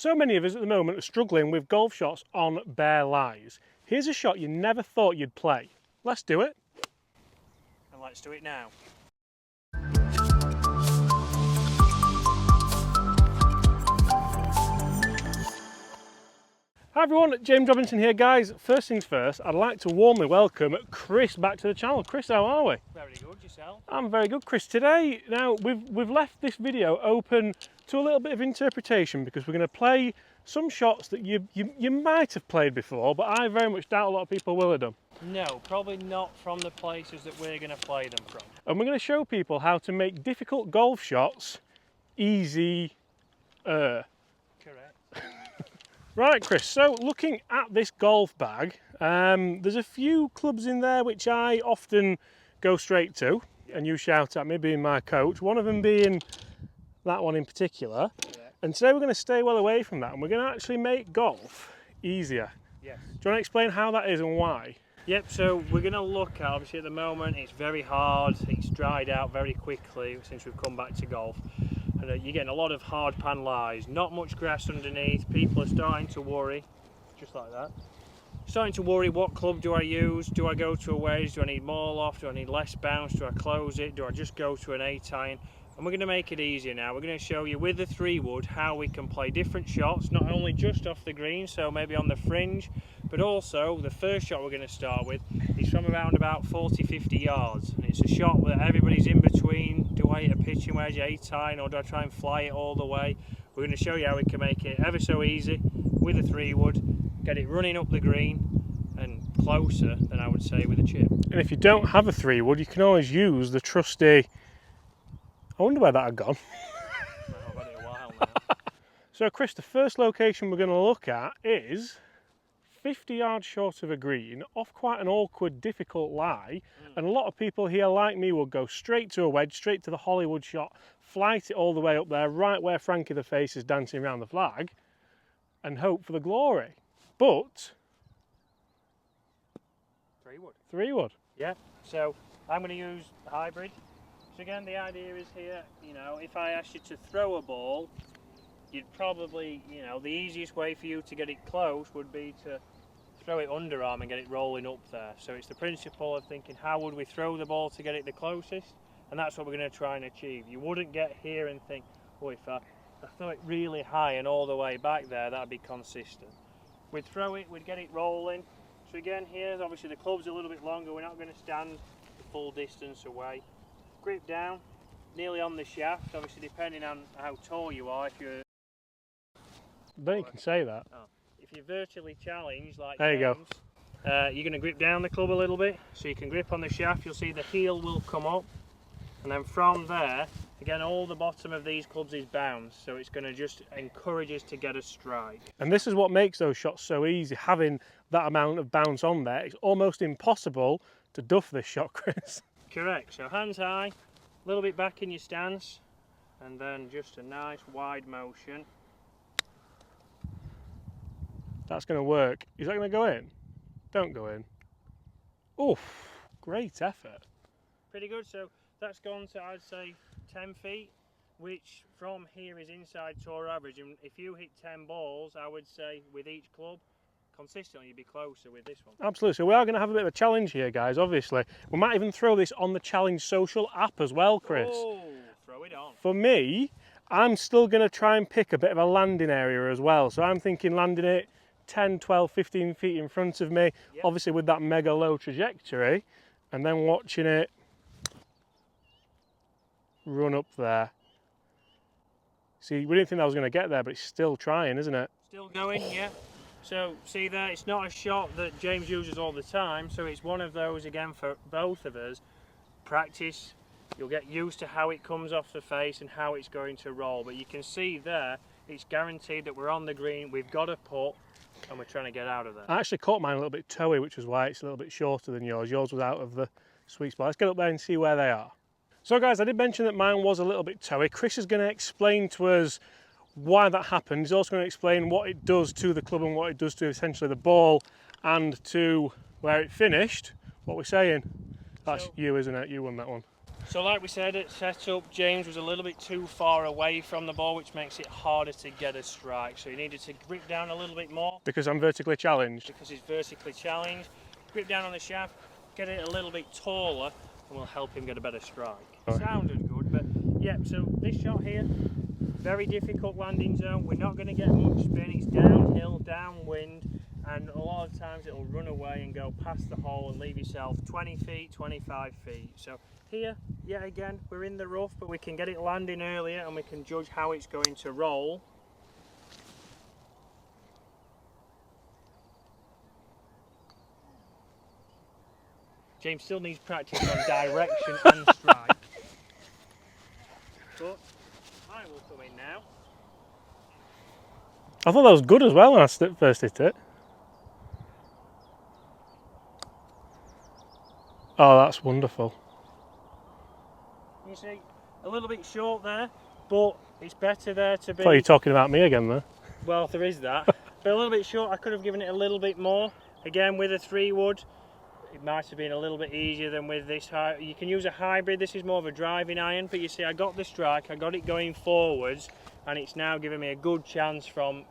So many of us at the moment are struggling with golf shots on bare lies. Here's a shot you never thought you'd play. Let's do it. And let's do it now. Hi everyone, James Robinson here guys. First things first, I'd like to warmly welcome Chris back to the channel. Chris, how are we? Very good, yourself? I'm very good, Chris. Today, now we've left this video open to a little bit of interpretation because we're going to play some shots that you might have played before, but I very much doubt a lot of people will have done. No, probably not from the places that we're going to play them from. And we're going to show people how to make difficult golf shots easy. Correct. Right, Chris, so looking at this golf bag, there's a few clubs in there which I often go straight to, and you shout at me being my coach, one of them being that one in particular. Yeah. And today we're going to stay well away from that, and we're going to actually make golf easier. Yes. Do you want to explain how that is and why? Yep, so we're going to look at, obviously at the moment it's very hard, it's dried out very quickly since we've come back to golf. And you're getting a lot of hard pan lies, not much grass underneath, people are starting to worry, just like that. Starting to worry, what club do I use? Do I go to a wedge? Do I need more loft? Do I need less bounce? Do I close it? Do I just go to an 8-iron? And we're going to make it easier now. We're going to show you with the 3-wood how we can play different shots, not only just off the green, so maybe on the fringe, but also the first shot we're going to start with is from around about 40-50 yards. And it's a shot where everybody's in between. Do I hit a pitching wedge, 8-iron, or do I try and fly it all the way? We're going to show you how we can make it ever so easy with a 3-wood, get it running up the green and closer than I would say with a chip. And if you don't have a 3-wood, you can always use the trusty... I wonder where that had gone. I've had it a while now. So Chris, the first location we're going to look at is 50 yards short of a green, off quite an awkward, difficult lie. And a lot of people here, like me, will go straight to a wedge, straight to the Hollywood shot, flight it all the way up there, right where Frankie the Face is dancing around the flag, and hope for the glory. But... 3-wood. 3-wood. Yeah, so I'm going to use a hybrid. So again, the idea is here, you know, if I asked you to throw a ball, you'd probably, you know, the easiest way for you to get it close would be to throw it underarm and get it rolling up there. So it's the principle of thinking, how would we throw the ball to get it the closest? And that's what we're going to try and achieve. You wouldn't get here and think, oh, if I throw it really high and all the way back there, that'd be consistent. We'd throw it, we'd get it rolling. So again, here's obviously the club's a little bit longer, we're not going to stand the full distance away. Grip down, nearly on the shaft, obviously depending on how tall you are. If you're... Then you can say that. Oh. If you're vertically challenged like there you James, go. You're going to grip down the club a little bit, so you can grip on the shaft, you'll see the heel will come up, and then from there, again all the bottom of these clubs is bounced, so it's going to just encourage us to get a strike. And this is what makes those shots so easy, having that amount of bounce on there. It's almost impossible to duff this shot, Chris. Correct, so hands high, a little bit back in your stance, and then just a nice wide motion. That's going to work. Is that going to go in? Don't go in. Oof, great effort. Pretty good, so that's gone to, I'd say, 10 feet, which from here is inside tour average, and if you hit 10 balls, I would say, with each club, consistently you'd be closer with this one. Absolutely, so we are going to have a bit of a challenge here, guys, obviously. We might even throw this on the Challenge social app as well, Chris. Oh, throw it on. For me, I'm still going to try and pick a bit of a landing area as well, so I'm thinking landing it 10, 12, 15 feet in front of me, yep. Obviously with that mega low trajectory, and then watching it run up there. See, we didn't think that was going to get there, but it's still trying, isn't it? Still going, yeah. So, see there, it's not a shot that James uses all the time, so it's one of those, again, for both of us. Practice, you'll get used to how it comes off the face and how it's going to roll, but you can see there, it's guaranteed that we're on the green, we've got a putt, and we're trying to get out of there. I actually caught mine a little bit toey, which is why it's a little bit shorter than yours. Yours was out of the sweet spot. Let's get up there and see where they are. So guys, I did mention that mine was a little bit toey. Chris is going to explain to us why that happened. He's also going to explain what it does to the club and what it does to essentially the ball and to where it finished. What we're saying. That's so, you, isn't it? You won that one. So like we said at setup, James was a little bit too far away from the ball, which makes it harder to get a strike. So he needed to grip down a little bit more. Because I'm vertically challenged? Because he's vertically challenged. Grip down on the shaft, get it a little bit taller, and we'll help him get a better strike. Right. Sounded good, but yeah, so this shot here, very difficult landing zone. We're not going to get much spin. It's downhill, downwind, and a lot of times it'll run away and go past the hole and leave yourself 20 feet, 25 feet. So here, yet again, we're in the rough, but we can get it landing earlier and we can judge how it's going to roll. James still needs practice on direction and strike. But I will come in now. I thought that was good as well when I first hit it. Oh, that's wonderful. You see, a little bit short there, but it's better there to be... I thought you were talking about me again there. Well, there is that. But a little bit short, I could have given it a little bit more. Again, with a 3-wood, it might have been a little bit easier than with this. You can use a hybrid. This is more of a driving iron, but you see, I got the strike, I got it going forwards, and it's now giving me a good chance from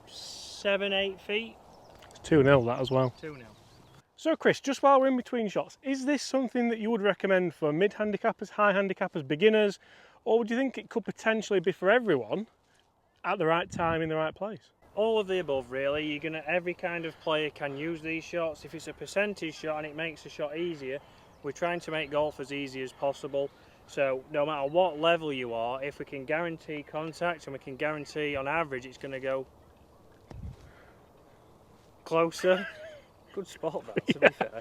7-8 feet. It's 2-0 that as well. 2-0. So Chris, just while we're in between shots, is this something that you would recommend for mid-handicappers, high-handicappers, beginners, or would you think it could potentially be for everyone at the right time in the right place? All of the above, really. Every kind of player can use these shots. If it's a percentage shot and it makes the shot easier, we're trying to make golf as easy as possible. So no matter what level you are, if we can guarantee contact and we can guarantee on average it's going to go closer. Good spot that, to be fair.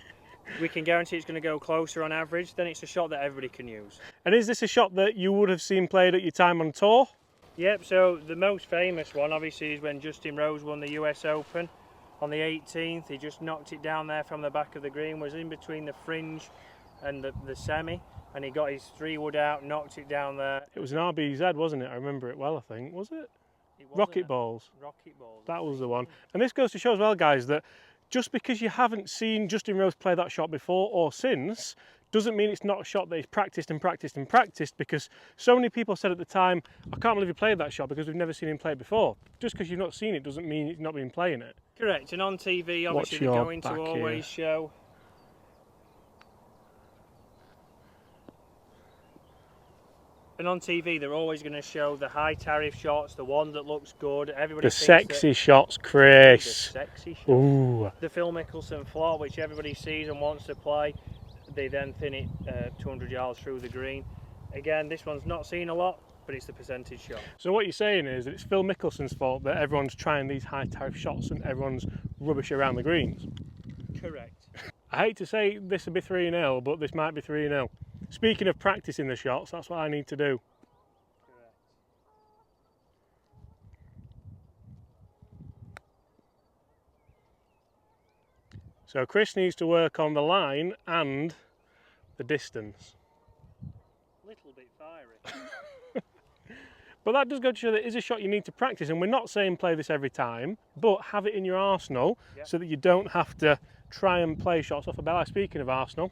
We can guarantee it's going to go closer on average, then it's a shot that everybody can use. And is this a shot that you would have seen played at your time on tour? Yep, so the most famous one obviously is when Justin Rose won the US Open on the 18th. He just knocked it down there from the back of the green, was in between the fringe and the semi, and he got his 3-wood out, knocked it down there. It was an RBZ, wasn't it? I remember it well, I think. Was it? Rocket Balls. Rocket Balls. That was the one. And this goes to show as well, guys, that just because you haven't seen Justin Rose play that shot before or since, doesn't mean it's not a shot that he's practiced and practiced and practiced, because so many people said at the time, I can't believe he played that shot because we've never seen him play it before. Just because you've not seen it doesn't mean he's not been playing it. Correct, and on TV obviously they're going to always show. And on TV they're always going to show the high tariff shots, the one that looks good. Everybody the sexy shots, Chris. The sexy shots. Ooh. The Phil Mickelson flop, which everybody sees and wants to play. They then thin it 200 yards through the green. Again, this one's not seen a lot, but it's the percentage shot. So what you're saying is that it's Phil Mickelson's fault that everyone's trying these high tariff shots and everyone's rubbish around the greens? Correct. I hate to say this would be 3-0, but this might be 3-0. Speaking of practicing the shots, that's what I need to do. Correct. So Chris needs to work on the line and the distance. Little bit fiery. But that does go to show that it is a shot you need to practice, and we're not saying play this every time, but have it in your arsenal so that you don't have to try and play shots off a belly. Speaking of Arsenal,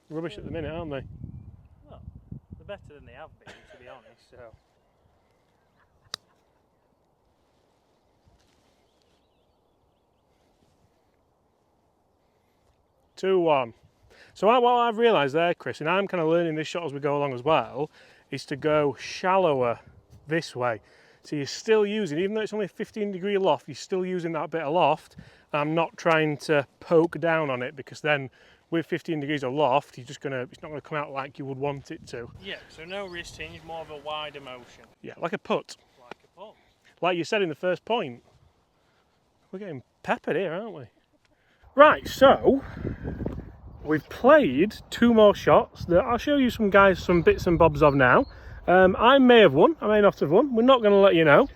rubbish at the minute, aren't they? Well, they're better than they have been, to be honest. So. Two, 1. So what I've realised there, Chris, and I'm kind of learning this shot as we go along as well, is to go shallower this way. So you're still using, even though it's only a 15-degree loft, you're still using that bit of loft. I'm not trying to poke down on it, because then with 15 degrees of loft, it's not gonna come out like you would want it to. Yeah, so no wrist hinge, more of a wider motion. Yeah, like a putt. Like a putt. Like you said in the first point. We're getting peppered here, aren't we? Right, so we've played 2 more shots that I'll show you some guys some bits and bobs of now. I may have won, I may not have won. We're not going to let you know.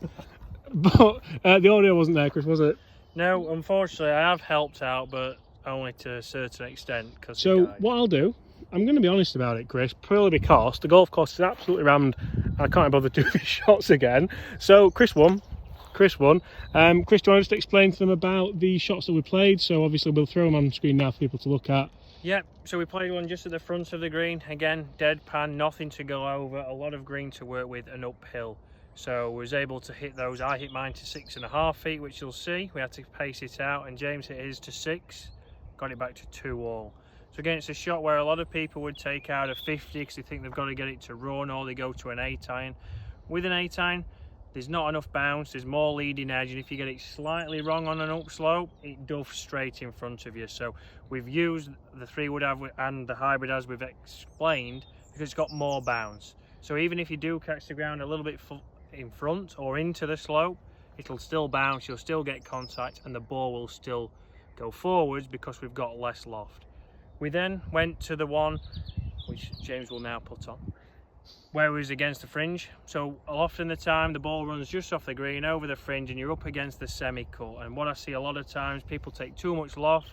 But the audio wasn't there, Chris, was it? No, unfortunately, I have helped out, but only to a certain extent. So what I'll do, I'm going to be honest about it, Chris, purely because the golf course is absolutely rammed and I can't bother to do these shots again. So Chris won. Chris won. Chris, do you want to just explain to them about the shots that we played? So obviously we'll throw them on screen now for people to look at. Yep, so we played one just at the front of the green. Again, deadpan, nothing to go over, a lot of green to work with and uphill. So I was able to hit those. I hit mine to 6.5 feet, which you'll see. We had to pace it out, and James hit his to 6, got it back to 2 all. So again, it's a shot where a lot of people would take out a 50 because they think they've got to get it to run, or they go to an 8-iron. With an 8-iron, there's not enough bounce, there's more leading edge, and if you get it slightly wrong on an upslope, it duffs straight in front of you. So we've used the 3-wood and the hybrid as we've explained because it's got more bounce. So even if you do catch the ground a little bit in front or into the slope, it'll still bounce, you'll still get contact, and the ball will still go forwards because we've got less loft. We then went to the one which James will now put on, where it was against the fringe. So often the time the ball runs just off the green over the fringe and you're up against the semi-cut, and what I see a lot of times, people take too much loft,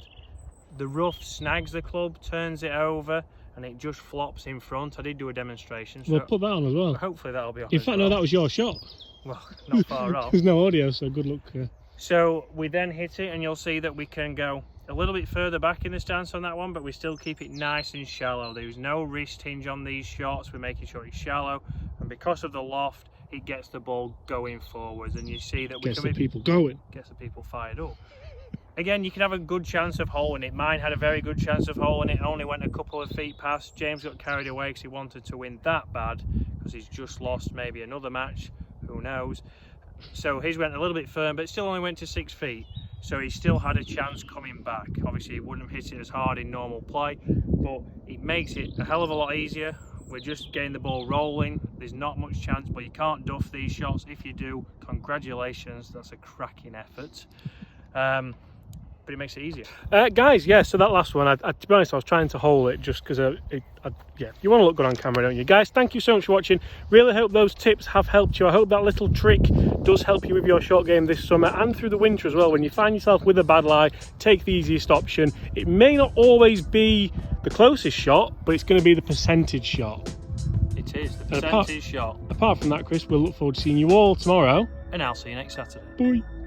the rough snags the club, turns it over, and it just flops in front. I did do a demonstration, so we'll put that on as well. Hopefully that'll be on. In fact, no, that was your shot. Well, not far off. There's no audio, so good luck. So we then hit it, and you'll see that we can go a little bit further back in the stance on that one, but we still keep it nice and shallow. There's no wrist hinge on these shots. We're making sure it's shallow, and because of the loft, it gets the ball going forwards, and you see that we gets the people going. Gets the people fired up. Again, you can have a good chance of holing it. Mine had a very good chance of holing it. Only went a couple of feet past. James got carried away because he wanted to win that bad, because he's just lost maybe another match. Who knows? So his went a little bit firm, but it still only went to 6 feet. So he still had a chance coming back. Obviously, he wouldn't have hit it as hard in normal play, but it makes it a hell of a lot easier. We're just getting the ball rolling. There's not much chance, but you can't duff these shots. If you do, congratulations. That's a cracking effort. But it makes it easier. Guys, yeah, so that last one, to be honest, I was trying to hole it just because, yeah, you want to look good on camera, don't you? Guys, thank you so much for watching. Really hope those tips have helped you. I hope that little trick does help you with your short game this summer and through the winter as well. When you find yourself with a bad lie, take the easiest option. It may not always be the closest shot, but it's going to be the percentage shot. It is, the percentage shot. Apart from that, Chris, we'll look forward to seeing you all tomorrow. And I'll see you next Saturday. Bye.